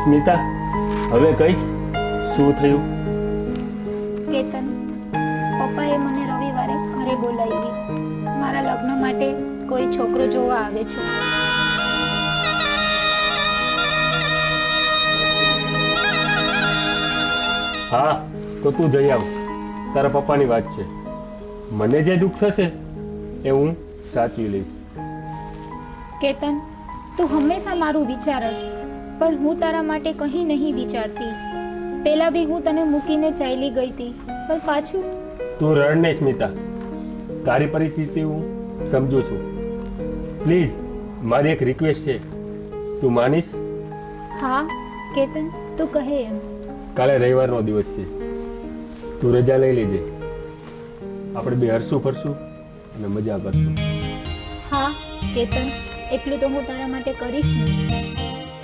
સ્મિતા, હવે કહીશ શું થયું? કેતન, પપ્પાએ મને રવિવારે ઘરે બોલાવી. મારા લગ્ન માટે કોઈ છોકરો જોવા આવે છે. હા, તો તું જઈ આવ. તારા પપ્પાની વાત છે. મને જે દુઃખ થશે એ હું સાચવી લઈશ. કેતન, તું હંમેશા મારું વિચારસ, પણ હું તારા માટે કંઈ નહીં વિચારતી. પેલા બી હું તને મૂકીને ચાલી ગઈ હતી, પણ પાછું. તું રડ નહીં સ્મિતા, તારી પરિસ્થિતિ હું સમજુ છું. પ્લીઝ, મારી એક રિક્વેસ્ટ છે, તું માનીશ? હા કેતન, તું કહે એમ. કાલે રવિવારનો દિવસ છે, તું રજા લઈ લેજે. આપણે બે હરશું ફરશું અને મજા કરશું. હા કેતન, એટલું તો હું તારા માટે કરીશ ને.